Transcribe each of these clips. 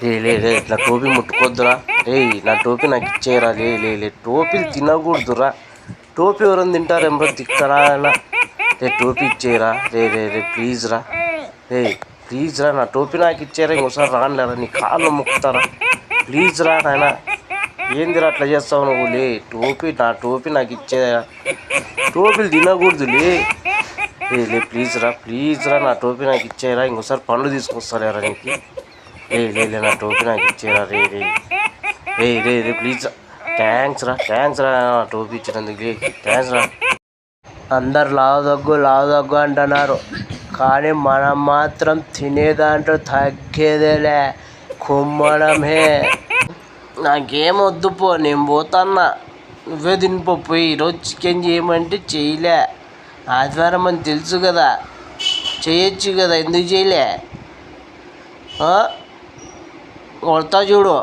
లే నా టోపీ ముట్టుకోద్దురా. నా టోపీ నాకు ఇచ్చేయరా. లే టోపీలు తినకూడదురా. టోపీ ఎవరైనా తింటారేమో తిక్కరా. టోపీ ఇచ్చేయరా. రే ప్లీజ్ రా. ప్లీజ్ రా, నా టోపీ నాకు ఇచ్చేయరా. ఇంకోసారి రానిలేరా, నీ కాళ్ళు మొక్కుతారా. ప్లీజ్ రా నాయన. ఏందిరా అట్లా చేస్తావు నువ్వు? నా టోపీ నాకు ఇచ్చేయరా. టోపీలు తినకూడదు. లే ప్లీజ్ రా, నా టోపీ నాకు ఇచ్చేయరా. ఇంకోసారి పండ్లు తీసుకొస్తారా నీకు. లే నా టోపీ నాకు ఇచ్చేయరా. రే ప్లీజ్ రా. థ్యాంక్స్ రా నా టోపీ ఇచ్చినందుకు. థ్యాంక్స్ రా. అందరు లావు అంటున్నారు, కానీ మనం మాత్రం తినేదాంట్లో తగ్గేదేలే, కుమ్మడమే. నాకేమొద్దు పో, నేను పోతాన్నా. నువ్వే తినిపో పోయి. ఈరోజు చికెన్ చేయమంటే చేయలే. ఆదివారం అని తెలుసు కదా, చేయొచ్చు కదా, ఎందుకు చేయలే? కొడతా చూడు.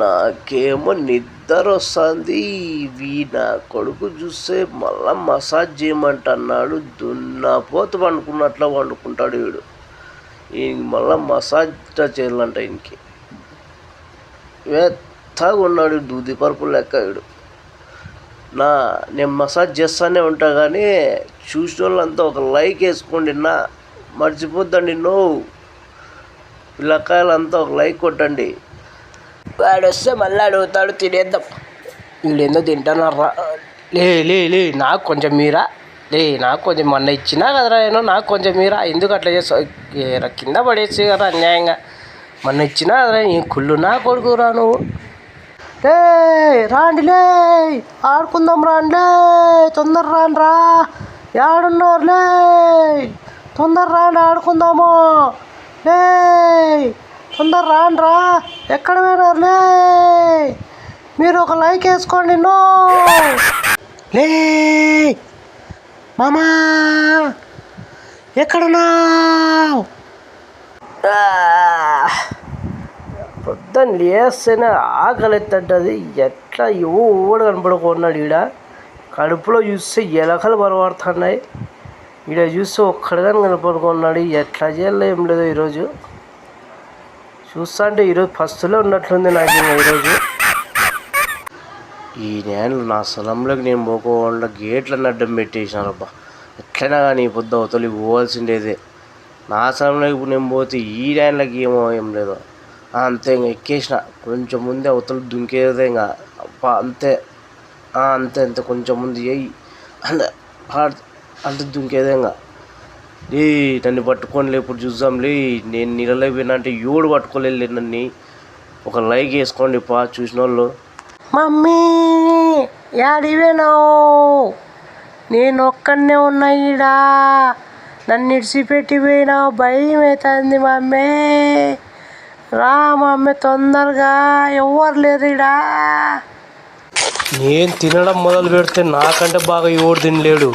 నాకేమో నిద్ర వస్తుంది. నా కొడుకు చూస్తే మళ్ళా మసాజ్ చేయమంటున్నాడు. దున్నపోతు పండుకున్నట్లు వండుకుంటాడు వీడు. ఈయనకి మళ్ళా మసాజ్ చేయాలంట. ఈయనకి మెత్తగా ఉన్నాడు, దూది పరుపు లెక్క వీడు. నేను మసాజ్ చేస్తూనే ఉంటా, కానీ చూసిన వాళ్ళంతా ఒక లైక్ వేసుకోండి. మర్చిపోద్దండి. పిల్లకాయలంతా ఒక లైక్ కొట్టండి. వాడు వస్తే మళ్ళీ అడుగుతాడు, తినేద్దాం. వీడేందో తింటున్నారా. లే నాకు కొంచెం మీరా. నాకు కొంచెం మొన్న ఇచ్చినా కదరా నేను, నాకు కొంచెం మీరా. ఎందుకు అట్లా చేస్తావు? కింద పడేసి కదా అన్యాయంగా. మొన్న ఇచ్చినా కదరా. ఈ కుళ్ళు నా కొడుకురా నువ్వు. రాండిలే, ఆడుకుందాం రాండిలే. తొందర రాండ్రా. ఏడున్నారులే, తొందర రాండి ఆడుకుందాము. తొందర రాండ్రా. ఎక్కడ పోయినారులే. మీరు ఒక లైక్ వేసుకోండి. లే మామా, ఎక్కడున్నావు? పొద్దున్న లేస్తేనే ఆకలి ఎత్తంటది. ఎట్లా ఎవడు కనపడుకున్నాడు ఈడ. కడుపులో చూస్తే ఎలకలు బరపడుతున్నాయి. ఈడ చూస్తే ఒక్కడిగానే కనపడుకున్నాడు. ఎట్లా చేయాలో ఏం లేదో ఈరోజు. చూస్తా అంటే ఈరోజు ఫస్ట్లో ఉన్నట్లుంది నాకు. ఈరోజు ఈ నేను నా స్థలంలోకి నేను పోకుండా గేట్లను అడ్డం పెట్టేసినాను. అబ్బా, ఎట్లయినా కానీ పొద్దు అవతలి పోవాల్సిండేదే. నా స్థలంలోకి నేను పోతే ఈ డ్యాన్లకి ఏం లేదు. అంతే, ఇంకా ఎక్కేసిన. కొంచెం ముందే అవతల దుంకేదే. ఇంకా అబ్బా అంతే కొంచెం ముందు అంతే దుంకేదే. ఇంకా నన్ను పట్టుకోనిలే, ఇప్పుడు చూద్దాంలే. నేను నీళ్ళలో పోయినా అంటే ఎవడు పట్టుకోలేదు నన్ను. ఒక లైక్ వేసుకోండి చూసిన వాళ్ళు. మమ్మీ యాడివేనావు? నేను ఒక్కడనే ఉన్నా ఈడా. నన్ను ఇడిచిపెట్టి పోయినావు, భయం అవుతుంది మమ్మీ. రా మమ్మీ తొందరగా, ఎవరు లేరు ఈడా. నేను తినడం మొదలు పెడితే నాకంటే బాగా ఎవడు తినలేడు.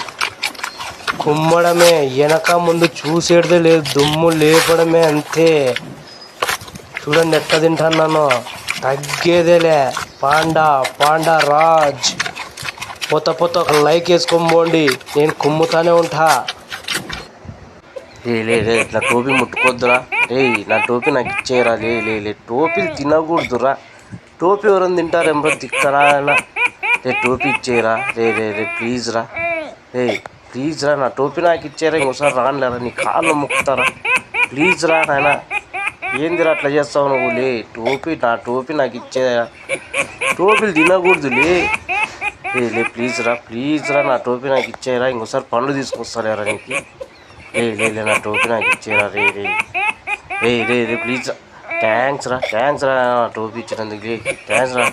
కుమ్మడమే, వెనక ముందు చూసేదే లేదు, దుమ్ము లేపడమే అంతే. చూడండి ఎట్లా తింటున్నాను, తగ్గేదేలే. పాండా రాజ్. పోత ఒక లైక్ వేసుకొని పోండి, నేను కుమ్ముతానే ఉంటా. నా టోపీ ముట్టుకోద్దురా. నా టోపీ నాకు ఇచ్చేయరా. లే టోపీలు తినకూడదురా. టోపీ ఎవరైనా తింటారేమో తిక్కరా. టోపీ ఇచ్చేయరా. రే ప్లీజ్ రా, నా టోపీ నాకు ఇచ్చేయరా. ఇంకోసారి రానిలేరా, నీ కాళ్ళు మొక్కుతారా. ప్లీజ్ రా నాయన. ఏందిరా అట్లా చేస్తావు నువ్వు? నా టోపీ నాకు ఇచ్చేయరా. టోపీలు తినకూడదు. లే ప్లీజ్ రా, నా టోపీ నాకు ఇచ్చేయరా. ఇంకోసారి పండ్లు తీసుకొస్తారా నీకు. లే నా టోపీ నాకు ఇచ్చేయరా. రే ప్లీజ్ రా. థ్యాంక్స్ రా నా టోపీ ఇచ్చినందుకు. థ్యాంక్స్ రా.